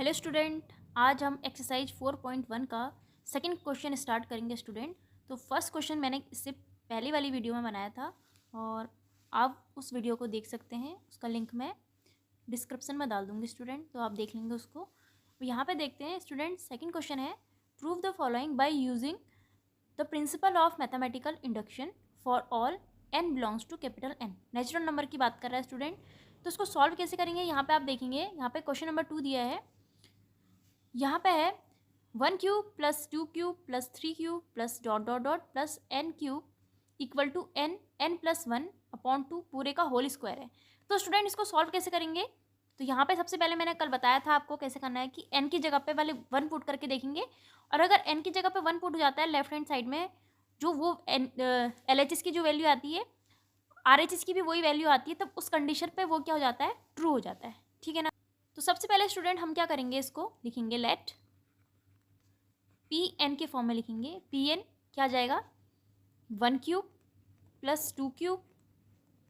Hello student, आज हम exercise 4.1 का सेकंड क्वेश्चन स्टार्ट करेंगे स्टूडेंट। तो फर्स्ट क्वेश्चन मैंने इससे पहली वाली वीडियो में बनाया था और आप उस वीडियो को देख सकते हैं। उसका लिंक मैं डिस्क्रिप्शन में डाल दूँगी स्टूडेंट, तो आप देख लेंगे उसको। तो यहाँ पे देखते हैं स्टूडेंट, सेकंड क्वेश्चन है prove the following by using the principle of mathematical induction for all n belongs to capital N। Natural number की बात कर रहा है स्टूडेंट, तो उसको सॉल्व कैसे करेंगे यहाँ पे आप देखेंगे। यहाँ पे क्वेश्चन नंबर 2 दिया है, यहाँ पे है 1 cube plus 2 cube plus 3 cube plus dot dot dot plus n cube equal to n plus 1 upon 2 पूरे का होल स्क्वायर है। तो स्टूडेंट इसको सॉल्व कैसे करेंगे, तो यहाँ पे सबसे पहले मैंने कल बताया था आपको कैसे करना है कि n की जगह पे वाले 1 पुट करके देखेंगे, और अगर n की जगह पे 1 पुट हो जाता है लेफ्ट हैंड साइड में, जो वो LHS की जो वैल्यू आती है RHS की भी वही वैल्यू आती है, तब उस कंडीशन पे वो क्या हो जाता है, ट्रू हो जाता है। ठीक है ना। तो सबसे पहले स्टूडेंट हम क्या करेंगे, इसको लिखेंगे लेट Pn के फॉर्म में लिखेंगे। Pn क्या आ जाएगा, 1 cube plus 2 cube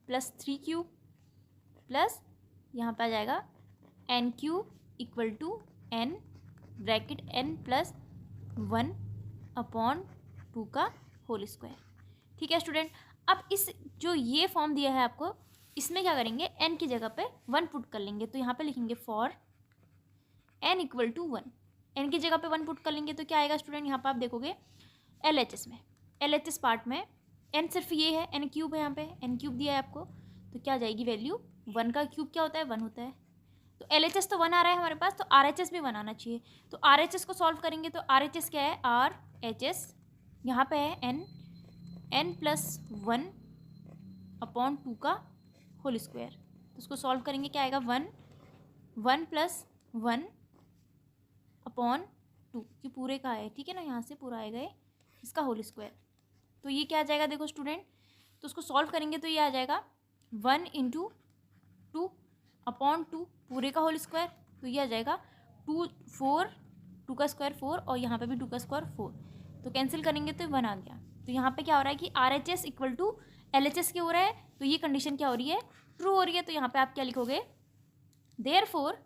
plus 3 cube plus यहाँ पे आ जाएगा n cube equal to n bracket n plus 1 upon 2 का होल स्क्वायर। ठीक है स्टूडेंट। अब इस जो ये फॉर्म दिया है आपको, इसमें क्या करेंगे, n की जगह पे 1 पुट कर लेंगे। तो यहाँ पे लिखेंगे for n equal to 1, n की जगह पे 1 पुट कर लेंगे तो क्या आएगा स्टूडेंट, यहाँ पे आप देखोगे LHS में, LHS पार्ट में n सिर्फ ये है, n क्यूब है, यहाँ पे n क्यूब दिया है आपको, तो क्या आ जाएगी वैल्यू, 1 का क्यूब क्या होता है, 1 होता है। तो LHS तो 1 आ रहा है हमारे पास, तो RHS भी 1 आना चाहिए। तो RHS को सॉल्व करेंगे तो RHS क्या है, RHS यहाँ पे है n प्लस 1 अपॉन 2 का होल स्क्वायर। तो उसको सॉल्व करेंगे क्या आएगा, 1 प्लस 1 अपॉन 2, कि पूरे का है, ठीक है ना, यहाँ से पूरा आएगा ये, इसका होल स्क्वायर। तो ये क्या आ जाएगा, देखो स्टूडेंट, तो उसको सॉल्व करेंगे तो ये आ जाएगा 1 इंटू 2 अपॉन 2 पूरे का होल स्क्वायर। तो ये आ जाएगा 2 का स्क्वायर 4, और यहाँ पे भी 2 का स्क्वायर 4, तो कैंसिल करेंगे तो 1 आ गया। तो यहाँ पे क्या हो रहा है कि RHS इक्वल टू LHS क्या हो रहा है, तो ये कंडीशन क्या हो रही है, ट्रू हो रही है। तो यहाँ पे आप क्या लिखोगे, देयरफॉर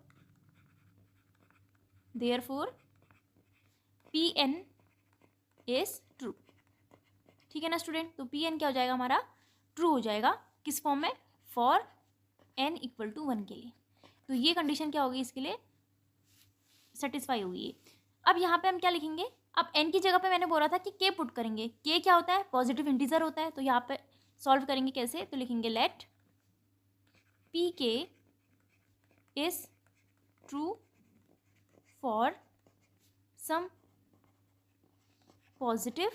Pn इज ट्रू। ठीक है ना स्टूडेंट। तो Pn क्या हो जाएगा हमारा, ट्रू हो जाएगा, किस फॉर्म में, फॉर n इक्वल टू 1 के लिए। तो ये कंडीशन क्या होगी, इसके लिए सेटिस्फाई होगी। अब यहाँ पे हम क्या लिखेंगे, अब n की जगह पे मैंने बोला था कि k पुट करेंगे। k क्या होता है, पॉजिटिव इंटीजर होता है। तो यहाँ पे सॉल्व करेंगे कैसे, तो लिखेंगे let Pk is true for some positive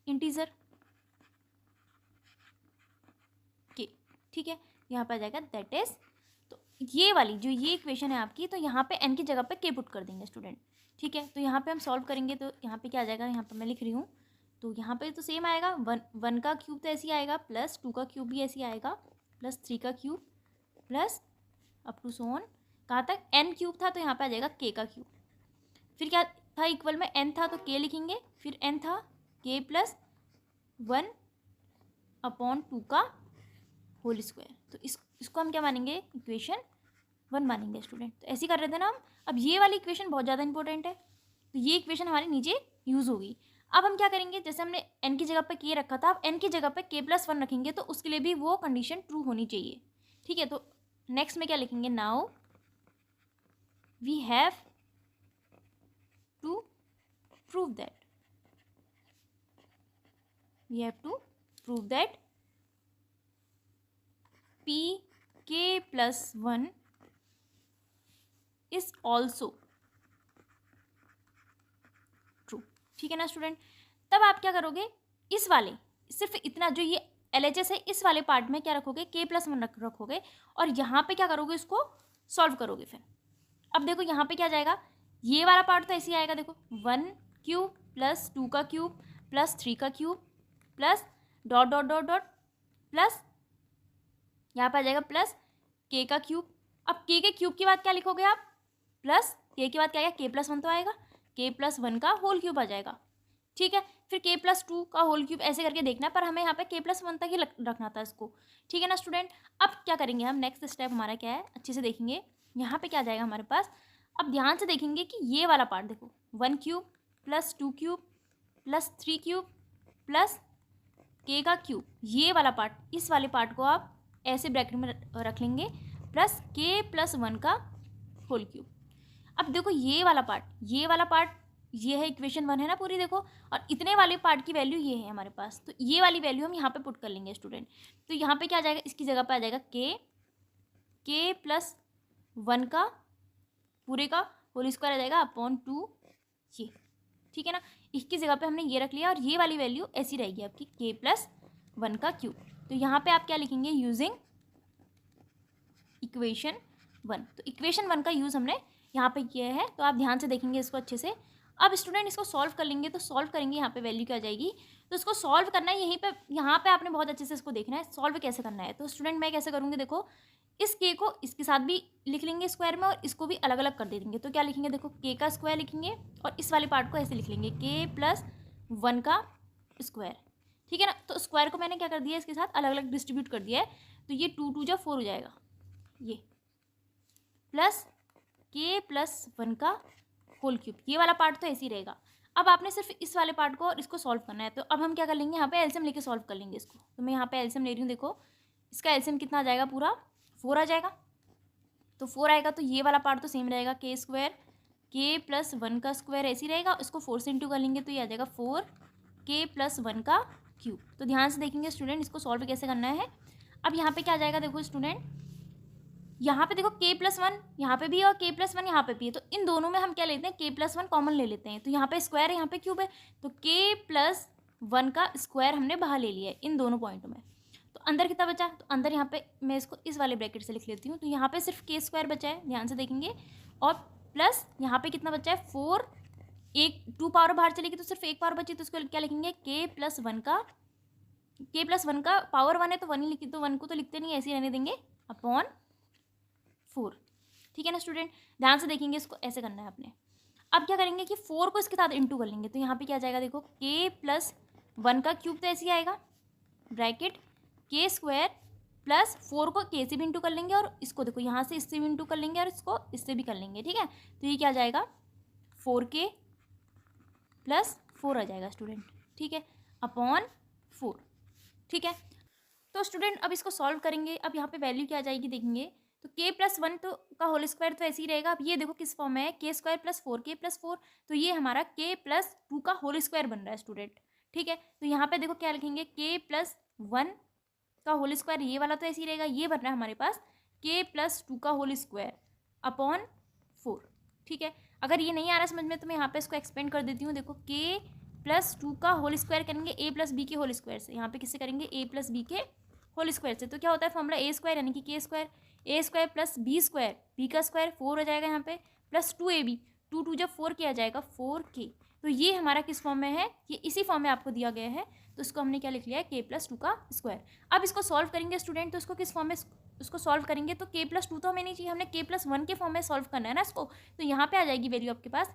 integer k। ठीक है, यहाँ पे आ जाएगा दैट इज, तो ये वाली जो ये इक्वेशन है आपकी, तो यहाँ पे n की जगह पे k पुट कर देंगे स्टूडेंट। ठीक है, तो यहाँ पे हम सॉल्व करेंगे तो यहाँ पे क्या आ जाएगा, यहाँ पे मैं लिख रही हूँ, तो यहाँ पे तो सेम आएगा, 1 का क्यूब तो ऐसे ही आएगा, प्लस 2 का क्यूब भी ऐसे ही आएगा, प्लस 3 का cube, plus up to so on, कहाँ तक n क्यूब था तो यहाँ पे आ जाएगा k का क्यूब। फिर क्या था, इक्वल में n था तो k लिखेंगे, फिर n था k प्लस 1 अपॉन 2 का होल स्क्वायर। तो इसको हम क्या मानेंगे, इक्वेशन 1 मानेंगे स्टूडेंट। तो ऐसे ही कर रहे थे ना हम। अब ये वाली इक्वेशन बहुत ज़्यादा इंपॉर्टेंट है, तो ये इक्वेशन हमारी नीचे यूज़ होगी। अब हम क्या करेंगे, जैसे हमने n की जगह पे k रखा था, अब n की जगह पे k प्लस 1 रखेंगे, तो उसके लिए भी वो कंडीशन ट्रू होनी चाहिए। ठीक है, तो नेक्स्ट में क्या लिखेंगे, now we have to prove that Pk plus 1 is also true. ठीक है ना स्टूडेंट। तब आप क्या करोगे, इस वाले सिर्फ इतना जो ये LHS है, इस वाले पार्ट में क्या रखोगे, k प्लस 1 रखोगे, और यहाँ पे क्या करोगे, इसको सॉल्व करोगे। फिर अब देखो यहाँ पे क्या जाएगा, ये वाला पार्ट तो ऐसे ही आएगा, देखो 1 क्यूब प्लस 2 का क्यूब प्लस 3 का cube plus dot dot dot dot plus यहाँ पे आ जाएगा प्लस k का क्यूब। अब k के क्यूब के बाद क्या लिखोगे आप, प्लस k के बाद क्या आएगा, k प्लस 1 तो आएगा, k प्लस 1 का होल क्यूब आ जाएगा। ठीक है, फिर k प्लस 2 का होल क्यूब, ऐसे करके देखना, पर हमें यहाँ पे k प्लस 1 तक ही रखना था इसको। ठीक है ना स्टूडेंट। अब क्या करेंगे हम, नेक्स्ट स्टेप हमारा क्या है, अच्छे से देखेंगे। यहाँ पे क्या आ जाएगा हमारे पास, अब ध्यान से देखेंगे कि ये वाला पार्ट देखो, 1 cube plus 2 cube plus 3 cube plus k का क्यूब, ये वाला पार्ट, इस वाले पार्ट को आप ऐसे ब्रैकेट में रख लेंगे, प्लस k प्लस 1 का होल क्यूब। अब देखो ये वाला पार्ट ये है इक्वेशन 1 है ना पूरी, देखो, और इतने वाले पार्ट की वैल्यू ये है हमारे पास, तो ये वाली वैल्यू हम यहाँ पे पुट कर लेंगे स्टूडेंट। तो यहाँ पे क्या आ जाएगा, इसकी जगह पे आ जाएगा k प्लस 1 का पूरे का होल स्क्वायर आ जाएगा अपॉन 2 ये, ठीक है ना। इसकी जगह पे हमने ये रख लिया और ये वाली वैल्यू ऐसी रहेगी आपकी k प्लस 1 का क्यूब। तो यहाँ पे आप क्या लिखेंगे, यूजिंग इक्वेशन 1। तो इक्वेशन 1 का यूज़ हमने यहाँ पे किया है, तो आप ध्यान से देखेंगे इसको अच्छे से। अब स्टूडेंट इसको सॉल्व कर लेंगे, तो सॉल्व करेंगे यहाँ पे वैल्यू क्या आ जाएगी, तो इसको सॉल्व करना है यहीं पे, यहाँ पे आपने बहुत अच्छे से इसको देखना है सॉल्व कैसे करना है। तो स्टूडेंट मैं कैसे करूँगी, देखो, इस k को इसके साथ भी लिख लेंगे स्क्वायर में और इसको भी अलग अलग कर दे देंगे। तो क्या लिखेंगे, देखो k का स्क्वायर लिखेंगे और इस वाले पार्ट को ऐसे लिख लेंगे k प्लस 1 का स्क्वायर, ठीक है ना। तो स्क्वायर को मैंने क्या कर दिया, इसके साथ अलग अलग डिस्ट्रीब्यूट कर दिया है, तो ये 2 2 जा 4 हो जाएगा, ये प्लस k प्लस 1 का होल क्यूब, ये वाला पार्ट तो ऐसे ही रहेगा। अब आपने सिर्फ इस वाले पार्ट को और इसको सॉल्व करना है, तो अब हम क्या कर लेंगे, यहाँ पे एलसीएम लेके सॉल्व कर लेंगे इसको। तो मैं यहाँ पे एलसीएम ले रही हूँ, देखो इसका एलसीएम कितना आ जाएगा, पूरा 4 आ जाएगा। तो 4 आएगा तो ये वाला पार्ट तो सेम रहेगा, k स्क्वायर k प्लस 1 का स्क्वायर ऐसे ही रहेगा, इसको 4 से इंटू कर लेंगे तो ये आ जाएगा 4k प्लस 1 का क्यूब। तो ध्यान से देखेंगे स्टूडेंट इसको सॉल्व कैसे करना है। अब यहाँ पे क्या आ जाएगा, देखो स्टूडेंट, यहाँ पे देखो k प्लस 1 यहाँ पे भी है और k प्लस 1 यहाँ पे भी है, तो इन दोनों में हम क्या लेते हैं, k प्लस 1 कॉमन ले लेते हैं। तो यहाँ पे स्क्वायर है, यहाँ पे क्यूब है, तो k प्लस 1 का स्क्वायर हमने बाहर ले लिया है इन दोनों पॉइंटों में। तो अंदर कितना बचा, तो अंदर यहाँ पे मैं इसको इस वाले ब्रैकेट से लिख लेती हूँ, तो यहाँ पे सिर्फ k स्क्वायर बचा है, ध्यान से देखेंगे, और प्लस यहाँ पे कितना बचा है 4, एक 2 पावर बाहर चलेगी तो सिर्फ 1 पावर बची, तो इसको क्या लिखेंगे, k प्लस 1 का पावर 1 है तो 1 ही लिखी, तो 1 को तो लिखते नहीं, ऐसे ही रहने देंगे अपॉन 4, ठीक है ना स्टूडेंट। ध्यान से देखेंगे इसको ऐसे करना है आपने। अब क्या करेंगे कि 4 को इसके साथ इंटू कर लेंगे, तो यहाँ पे क्या आ जाएगा, देखो k प्लस 1 का क्यूब तो ऐसे ही आएगा, ब्रैकेट k स्क्वायर प्लस 4 को k से भी इंटू कर लेंगे और इसको देखो यहाँ से इससे भी इंटू कर लेंगे और इसको इससे भी कर लेंगे, ठीक है। तो ये क्या आ जाएगा 4k प्लस 4 आ जाएगा स्टूडेंट, ठीक है, अपॉन 4, ठीक है। तो स्टूडेंट अब इसको सॉल्व करेंगे, अब यहाँ पे वैल्यू क्या आ जाएगी देखेंगे, तो k प्लस 1 तो का होल स्क्वायर तो ऐसे ही रहेगा। अब ये देखो किस फॉर्म में है, k square plus 4k plus 4, तो ये हमारा k प्लस 2 का होल स्क्वायर बन रहा है स्टूडेंट, ठीक है। तो यहाँ पे देखो क्या लिखेंगे, k प्लस 1 का होल स्क्वायर, ये वाला तो ऐसे ही रहेगा, ये बन रहा है हमारे पास k प्लस 2 का होल स्क्वायर अपॉन 4, ठीक है। अगर ये नहीं आ रहा समझ में तो मैं यहाँ पे इसको एक्सपेंड कर देती हूँ, देखो k प्लस 2 का होल स्क्वायर करेंगे a प्लस बी के होल स्क्वायर से, यहाँ पे किससे करेंगे, a प्लस बी के होल स्क्वायर से। तो क्या होता है फॉर्मूला a स्क्वायर यानी कि k square, a square plus B square, B का स्क्वायर 4 हो जाएगा यहाँ पे, प्लस 2ab, 2 2 जब 4 किया जाएगा 4k। तो ये हमारा किस फॉर्म में है, ये इसी फॉर्म में आपको दिया गया है, तो इसको हमने क्या लिख लिया है, k प्लस 2 का स्क्वायर। अब इसको सॉल्व करेंगे स्टूडेंट, तो इसको किस फॉर्म में उसको सॉल्व करेंगे, तो k प्लस 2 तो हमें नहीं चाहिए, हमने k प्लस 1 के फॉर्म में सॉल्व करना है ना इसको। तो यहाँ पे आ जाएगी वैल्यू आपके पास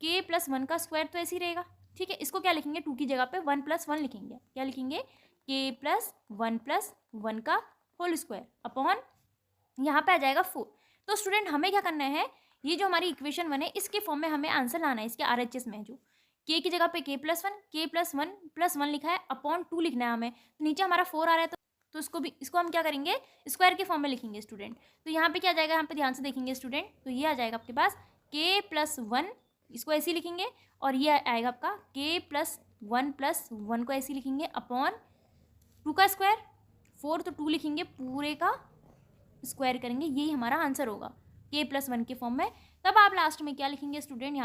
k प्लस 1 का स्क्वायर तो ऐसे ही रहेगा, ठीक है। इसको क्या लिखेंगे, 2 की जगह पे 1 प्लस 1 लिखेंगे, क्या लिखेंगे, k प्लस 1 का होल स्क्वायर अपॉन यहाँ पे आ जाएगा 4। तो स्टूडेंट हमें क्या करना है, ये जो हमारी इक्वेशन 1 है इसके फॉर्म में हमें आंसर लाना है, इसके RHS में जो k की जगह पे k प्लस 1 लिखा है अपॉन 2 लिखना है हमें, तो नीचे हमारा 4 आ रहा है, तो इसको हम क्या करेंगे, स्क्वायर के फॉर्म में लिखेंगे स्टूडेंट। तो यहाँ पे क्या आ जाएगा, यहाँ पे ध्यान से देखेंगे स्टूडेंट, तो ये आ जाएगा आपके पास k प्लस 1, इसको ऐसे ही लिखेंगे, और ये आएगा आपका k प्लस 1 को ऐसे ही लिखेंगे अपॉन 2 का स्क्वायर, 4 तो 2 लिखेंगे, पूरे का स्क्वायर करेंगे, यही हमारा आंसर होगा k प्लस 1 के फॉर्म में। तब आप लास्ट में क्या लिखेंगे स्टूडेंट,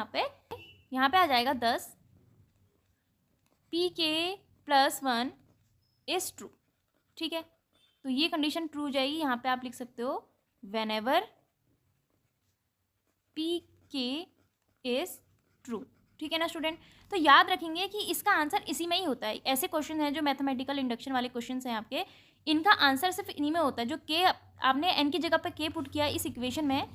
यहाँ पे आ जाएगा 10 pk प्लस 1 इज ट्रू, ठीक है। तो ये कंडीशन ट्रू हो जाएगी, यहाँ पे आप लिख सकते हो when ever pk is true, ठीक है ना स्टूडेंट। तो याद रखेंगे कि इसका आंसर इसी में ही होता है। ऐसे क्वेश्चन हैं जो मैथमेटिकल इंडक्शन वाले क्वेश्चन हैं आपके, इनका आंसर सिर्फ इन्हीं में होता है। जो k आपने n की जगह पे k पुट किया इस इक्वेशन में,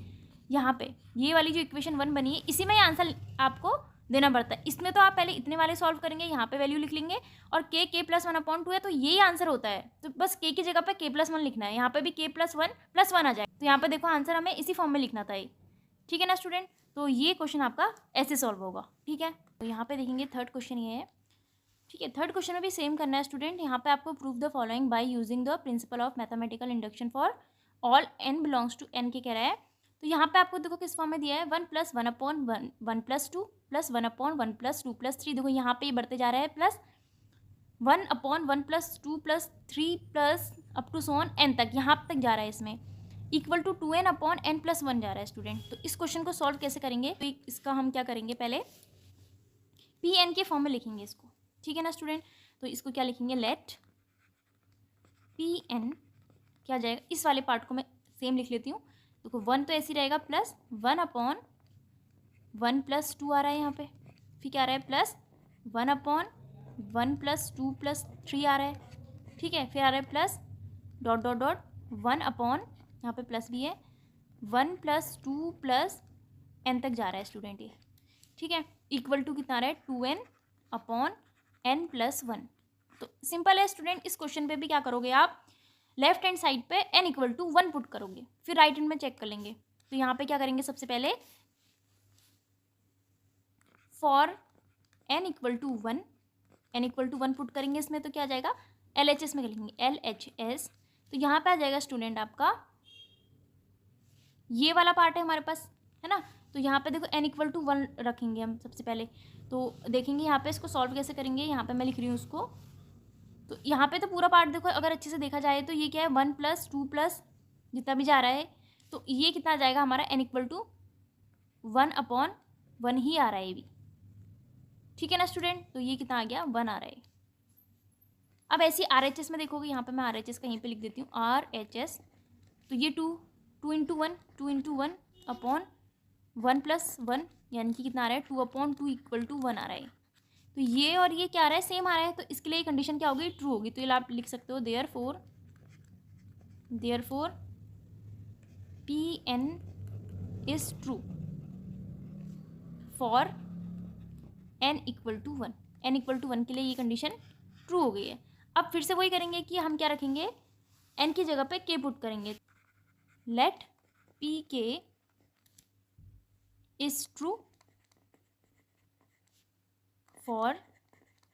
यहाँ पे ये वाली जो इक्वेशन 1 बनी है इसी में ही आंसर आपको देना पड़ता है। इसमें तो आप पहले इतने वाले सॉल्व करेंगे, यहाँ पे वैल्यू लिख लेंगे और k प्लस 1/2 है, तो यही आंसर होता है। तो बस k की जगह पे k प्लस 1 लिखना है, यहाँ पे भी k प्लस 1 आ जाए। तो यहाँ पे देखो आंसर हमें इसी फॉर्म में लिखना था ये, ठीक है ना स्टूडेंट। तो ये क्वेश्चन आपका ऐसे सॉल्व होगा, ठीक है। तो यहाँ पे देखेंगे थर्ड क्वेश्चन ये है, ठीक है। थर्ड क्वेश्चन में भी सेम करना है स्टूडेंट। यहाँ पे आपको prove the following by using the principle of mathematical induction for all n belongs to n के कह रहा है। तो यहाँ पे आपको देखो किस फॉर्म में दिया है, 1 + 1/1 1 + 2 + 1/1 + 2 + 3। देखो यहाँ पे ये बढ़ते जा रहा है, plus 1/1 + 2 + 3 plus up to so on n तक, यहाँ तक जा रहा है। इसमें इक्वल टू 2n/n + 1 जा रहा है स्टूडेंट। तो इस क्वेश्चन को सॉल्व कैसे करेंगे, तो इसका हम क्या करेंगे, पहले pn के फॉर्म में लिखेंगे इसको, ठीक है ना स्टूडेंट। तो इसको क्या लिखेंगे, लेट pn क्या जाएगा, इस वाले पार्ट को मैं सेम लिख लेती हूँ। देखो 1 तो ऐसे ही रहेगा, प्लस 1/1 + 2 आ रहा है यहाँ पे, फिर क्या आ रहा है, प्लस 1/1 + 2 + 3 आ रहा है, ठीक है। फिर आ रहा है प्लस डॉट डॉट डॉट 1/, यहाँ पे प्लस भी है, 1 + 2 + n तक जा रहा है स्टूडेंट ये, ठीक है। इक्वल टू कितना आ रहा है, 2n/n + 1। तो सिंपल है स्टूडेंट। इस क्वेश्चन पे भी क्या करोगे आप, लेफ्ट हैंड साइड पे n = 1 पुट करोगे, फिर राइट हैंड में चेक कर लेंगे। तो यहाँ पे क्या करेंगे, सबसे पहले फॉर n = 1, n = 1 पुट करेंगे इसमें, तो क्या आ जाएगा, LHS में लिखेंगे LHS। तो यहाँ पे आ जाएगा स्टूडेंट आपका ये वाला पार्ट है हमारे पास, है ना। तो यहाँ पे देखो n = 1 रखेंगे हम सबसे पहले। तो देखेंगे यहाँ पे इसको सॉल्व कैसे करेंगे, यहाँ पे मैं लिख रही हूँ उसको। तो यहाँ पे तो पूरा पार्ट देखो, अगर अच्छे से देखा जाए तो ये क्या है, 1 + 2 + जितना भी जा रहा है, तो ये कितना आ जाएगा हमारा, n = 1/1 ही आ रहा है ये भी, ठीक है ना स्टूडेंट। तो ये कितना आ गया, 1 आ रहा है। अब ऐसी RHS में देखोगे, यहाँ पे मैं RHS कहीं पे लिख देती हूँ, RHS। तो ये 2 × 1 2 × 1/1 + 1, यानी कि कितना आ रहा है, 2/2 = 1 आ रहा है। तो ये और ये क्या आ रहा है, सेम आ रहा है। तो इसके लिए कंडीशन क्या होगी, ट्रू होगी। तो ये आप लिख सकते हो, therefore Pn is true for n = 1। n = 1 के लिए ये कंडीशन ट्रू हो गई है। अब फिर से वही करेंगे कि हम क्या रखेंगे, n की जगह पे k पुट करेंगे। Let Pk is true for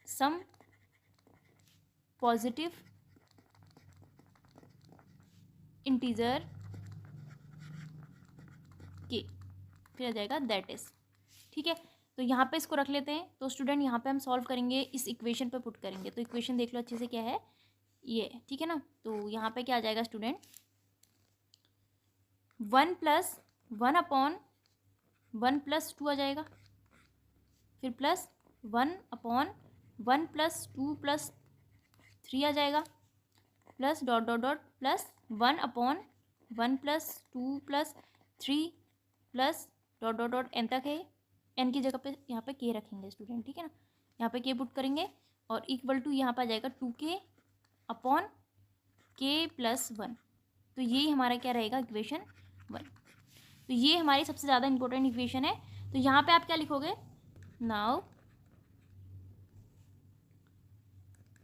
some positive integer k, फिर आ जाएगा दैट इज, ठीक है। तो यहाँ पे इसको रख लेते हैं। तो स्टूडेंट यहाँ पे हम सॉल्व करेंगे, इस इक्वेशन पे पुट करेंगे। तो इक्वेशन देख लो अच्छे से क्या है, ये, ठीक है ना। तो यहाँ पे क्या आ जाएगा स्टूडेंट, 1 + 1/1 + 2 आ जाएगा, फिर प्लस 1/1 + 2 + 3 आ जाएगा, plus dot dot dot plus 1/1 + 2 + 3 plus dot dot dot n तक है। n की जगह पे यहाँ पे k रखेंगे स्टूडेंट, ठीक है ना। यहाँ पे k पुट करेंगे और इक्वल टू यहाँ पे आ जाएगा 2k/k + 1। तो ये हमारा क्या रहेगा, इक्वेशन 1। तो ये हमारी सबसे ज़्यादा इंपॉर्टेंट इक्वेशन है। तो यहाँ पे आप क्या लिखोगे, now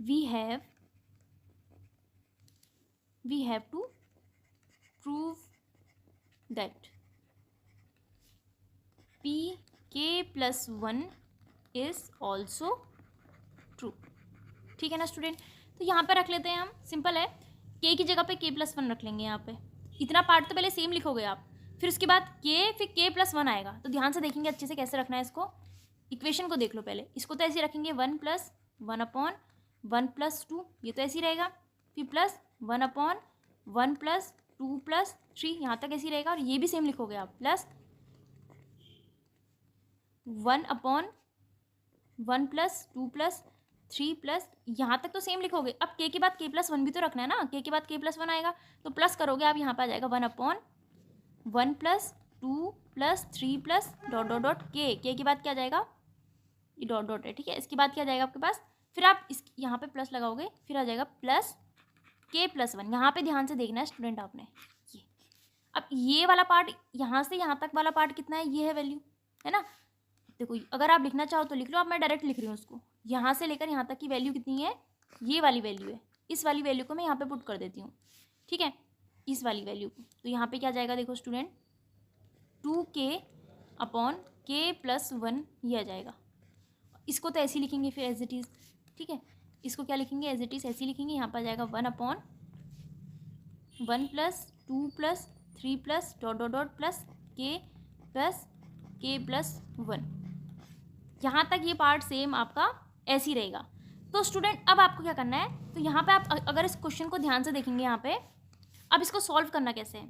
we have to prove that Pk + 1 is also true, ठीक है ना स्टूडेंट। तो यहाँ पे रख लेते हैं हम, सिंपल है, k की जगह पे k + 1 रख लेंगे। यहाँ पे इतना पार्ट तो पहले सेम लिखोगे आप, फिर उसके बाद फिर k + 1 आएगा। तो ध्यान से देखेंगे अच्छे से कैसे रखना है इसको, इक्वेशन को देख लो पहले। इसको तो ऐसे रखेंगे 1 + 1/1 + 2, ये तो ऐसे ही रहेगा, फिर प्लस 1/1 + 2 + 3, यहाँ तक ऐसे ही रहेगा। और ये भी सेम लिखोगे आप, प्लस 1/1 + 2 + 3 प्लस, यहाँ तक तो सेम लिखोगे। अब k के बाद k + 1 भी तो रखना है ना, k के बाद k + 1 आएगा, तो प्लस करोगे आप, यहाँ पे आ जाएगा 1/1 + 2 + 3 plus dot dot dot k के बाद क्या आ जाएगा, ये डॉट डॉट है, ठीक है। इसके बाद क्या आ जाएगा आपके पास, फिर आप इस यहाँ पे प्लस लगाओगे, फिर आ जाएगा प्लस k + 1। यहाँ पे ध्यान से देखना है स्टूडेंट आपने, ये अब ये वाला पार्ट, यहाँ से यहाँ तक वाला पार्ट कितना है, ये है वैल्यू, है ना। देखो अगर आप लिखना चाहो तो लिख लो, अब मैं डायरेक्ट लिख रही हूँ उसको। यहाँ से लेकर यहाँ तक की वैल्यू कितनी है, ये वाली वैल्यू है, इस वाली वैल्यू को मैं यहाँ पे पुट कर देती हूँ, ठीक है, इस वाली वैल्यू को। तो यहाँ पे क्या जाएगा देखो student, 2k upon k plus 1 ये आ जाएगा। इसको तो ऐसे ही लिखेंगे फिर एज इट इज़, ठीक है, इसको क्या लिखेंगे, एज इट इज़ ऐसे ही लिखेंगे। यहाँ पर आ जाएगा 1 upon 1 plus 2 plus 3 plus dot dot dot plus k plus 1। यहाँ तक ये पार्ट सेम आपका ऐसे ही रहेगा। तो स्टूडेंट अब आपको क्या करना है, तो यहाँ पे आप अगर इस क्वेश्चन को ध्यान से देखेंगे यहाँ पे, अब इसको सॉल्व करना कैसे है,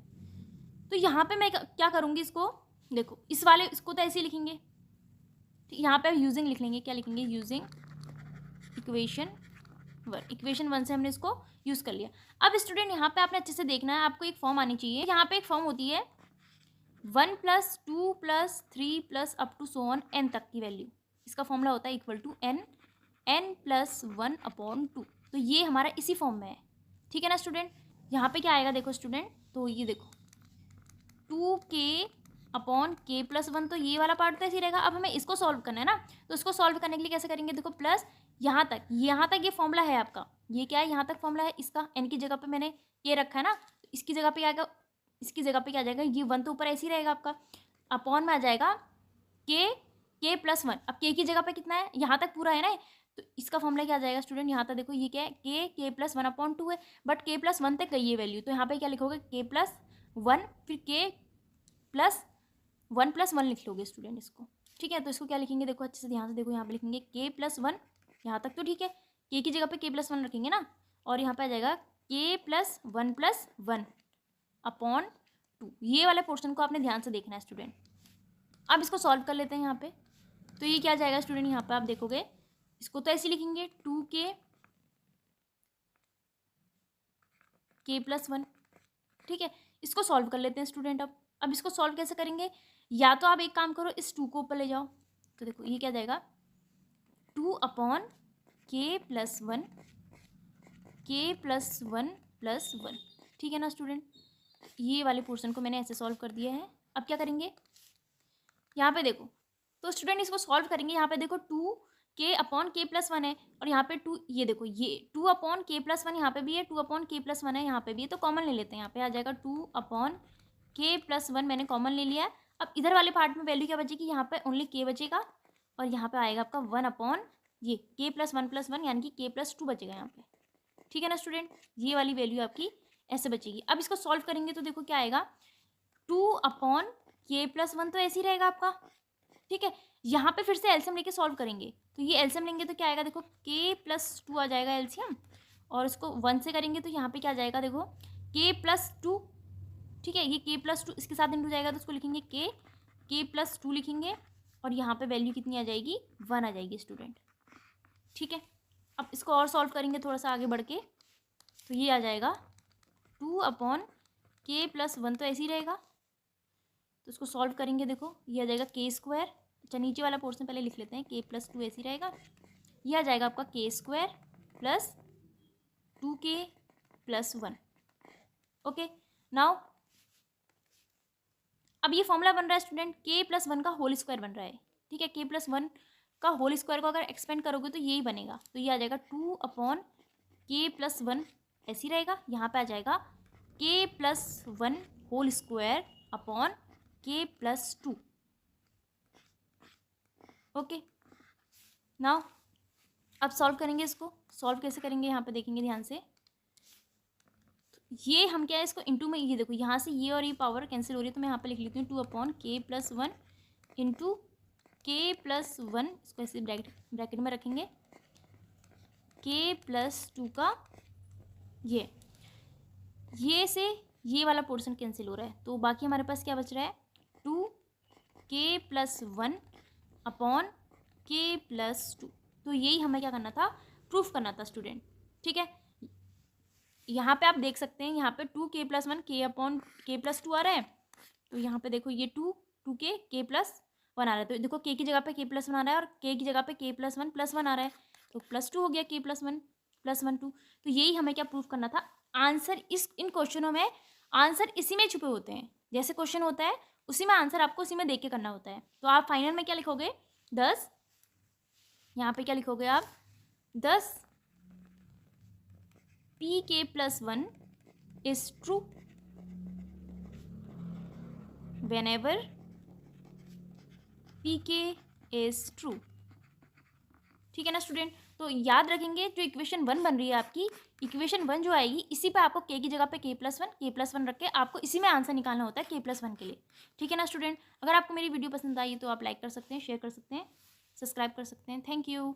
तो यहाँ पे मैं क्या करूँगी, इसको देखो इस वाले इसको तो ऐसे ही लिखेंगे, यहाँ पे यूजिंग लिख लेंगे, क्या लिखेंगे, यूजिंग इक्वेशन 1। इक्वेशन 1 से हमने इसको यूज़ कर लिया। अब स्टूडेंट यहाँ पे आपने अच्छे से देखना है, आपको एक फॉर्म आनी चाहिए। यहाँ पे एक फॉर्म होती है 1 plus 2 plus 3 plus up to so on n तक की वैल्यू, इसका फॉर्मूला होता है equal to n plus 1 upon 2। तो ये हमारा इसी फॉर्म में है, ठीक है ना स्टूडेंट। यहाँ पे क्या आएगा देखो स्टूडेंट, तो ये देखो 2k अपॉन k प्लस 1, तो ये वाला पार्ट तो ऐसे ही रहेगा। अब हमें इसको सॉल्व करना है ना, तो इसको सॉल्व करने के लिए कैसे करेंगे, देखो प्लस यहाँ तक ये फॉर्मूला है आपका, ये क्या है, यहाँ तक फॉर्मूला है इसका, n की जगह पे मैंने ये रखा है ना, तो इसकी जगह पे क्या आएगा, इसकी जगह पे क्या आ जाएगा, ये 1 तो ऊपर ऐसे ही रहेगा आपका, अपॉन में आ जाएगा k प्लस 1। अब k की जगह पे कितना है, यहाँ तक पूरा है ना, तो इसका फॉर्मूला क्या आ जाएगा स्टूडेंट, यहाँ तक देखो ये क्या है, k प्लस 1 अपॉन 2 है, बट k प्लस 1 तक गई है वैल्यू, तो यहाँ पे क्या लिखोगे, k प्लस 1 फिर k प्लस 1 लिख लोगे स्टूडेंट इसको, ठीक है। तो इसको क्या लिखेंगे, देखो अच्छे से ध्यान से देखो, यहाँ पे लिखेंगे k प्लस 1, यहाँ तक तो ठीक है, k की जगह पे k प्लस 1 रखेंगे ना, और यहाँ पे आ जाएगा k प्लस 1 अपॉन 2। ये वाले पोर्शन को आपने ध्यान से देखना है स्टूडेंट। अब इसको सॉल्व कर लेते हैं यहाँ पे, तो ये क्या जाएगा स्टूडेंट, यहाँ पे आप देखोगे इसको तो ऐसे लिखेंगे 2k प्लस 1, ठीक है। इसको सॉल्व कर लेते हैं स्टूडेंट। अब इसको सॉल्व कैसे करेंगे, या तो आप एक काम करो, इस 2 को ऊपर ले जाओ, तो देखो ये क्या जाएगा 2 अपॉन k प्लस 1 प्लस 1, ठीक है ना स्टूडेंट। ये वाले पोर्शन को मैंने ऐसे सॉल्व कर दिया है। अब क्या करेंगे, यहाँ पे देखो, तो स्टूडेंट इसको सॉल्व करेंगे, यहाँ पे देखो 2k अपॉन k प्लस 1 है, और यहाँ पे 2, ये देखो ये 2 अपॉन k प्लस 1 यहाँ पे भी है, 2 अपॉन k प्लस 1 है यहाँ पे भी है, तो कॉमन ले लेते हैं, यहाँ पे आ जाएगा 2 अपॉन k प्लस 1 मैंने कॉमन ले लिया है। अब इधर वाले पार्ट में वैल्यू क्या बचेगी, यहाँ पे ओनली k बचेगा, और यहाँ पे आएगा आपका 1 अपॉन ये k प्लस 1 यानी कि k प्लस 2 बचेगा यहाँ पे, ठीक है ना स्टूडेंट। ये वाली वैल्यू आपकी ऐसे बचेगी। अब इसको सॉल्व करेंगे तो देखो क्या आएगा, 2 अपॉन k प्लस 1 तो ऐसे ही रहेगा आपका, ठीक है। यहाँ पे फिर से एलसीएम लेके सॉल्व करेंगे, तो ये एलसीएम लेंगे तो क्या आएगा, देखो k प्लस 2 आ जाएगा एलसीएम, और इसको 1 से करेंगे तो यहाँ पे क्या आ जाएगा, देखो k प्लस 2, ठीक है, ये k प्लस 2 इसके साथ इंटू जाएगा, तो उसको लिखेंगे k प्लस 2 लिखेंगे, और यहाँ पे वैल्यू कितनी आ जाएगी, 1 आ जाएगी स्टूडेंट, ठीक है। अब इसको और सॉल्व करेंगे थोड़ा सा आगे बढ़ के, तो ये आ जाएगा 2 अपॉन k प्लस 1 तो ऐसे ही रहेगा, तो इसको सॉल्व करेंगे, देखो ये आ जाएगा k स्क्वायर, अच्छा नीचे वाला पोर्शन पहले लिख लेते हैं, k प्लस 2 ऐसे ही रहेगा, ये आ जाएगा आपका k square plus 2k plus 1। Okay, now अब ये फॉर्मूला बन रहा है स्टूडेंट, k प्लस 1 का होल स्क्वायर बन रहा है, ठीक है। k प्लस 1 का होल स्क्वायर को अगर एक्सपेंड करोगे तो यही बनेगा, तो ये आ जाएगा 2 अपॉन k प्लस 1 ऐसे ही रहेगा, यहाँ पे आ जाएगा k plus 1 whole square upon k plus 2। Okay, now अब सॉल्व करेंगे, इसको सॉल्व कैसे करेंगे यहाँ पे देखेंगे ध्यान से, ये हम क्या है इसको इंटू में, ये देखो यहाँ से ये और ये पावर कैंसिल हो रही है, तो मैं यहाँ पे लिख लेती हूँ 2 upon k plus 1 into k plus 1, इसको ऐसे ब्रैकेट में रखेंगे, k प्लस 2 का ये से ये वाला पोर्शन कैंसिल हो रहा है, तो बाकी हमारे पास क्या बच रहा है 2k plus 1 upon k plus 2। तो यही हमें क्या करना था, प्रूफ करना था स्टूडेंट, ठीक है। यहाँ पे आप देख सकते हैं, यहाँ पे 2k plus 1 k upon k plus 2 आ रहा है, तो यहाँ पे देखो ये 2k प्लस 1 आ रहा है, तो देखो k की जगह पे k प्लस 1 आ रहा है, और k की जगह पे k प्लस 1 प्लस 1 आ रहा है, तो प्लस 2 हो गया k प्लस 1 प्लस 1 2। तो यही हमें क्या प्रूफ करना था। आंसर इन क्वेश्चनों में आंसर इसी में छुपे होते हैं, जैसे क्वेश्चन होता है उसी में आंसर आपको उसी में देख के करना होता है। तो आप फाइनल में क्या लिखोगे, 10, यहाँ पे क्या लिखोगे आप, 10 pk plus 1 is true whenever pk is true। ठीक है ना स्टूडेंट। तो याद रखेंगे जो इक्वेशन 1 बन रही है आपकी, इक्वेशन 1 जो आएगी इसी पे आपको k की जगह पे k+1 रख के आपको इसी में आंसर निकालना होता है k+1 के लिए। ठीक है ना स्टूडेंट। अगर आपको मेरी वीडियो पसंद आई तो आप लाइक कर सकते हैं, शेयर कर सकते हैं, सब्सक्राइब कर सकते हैं। Thank you.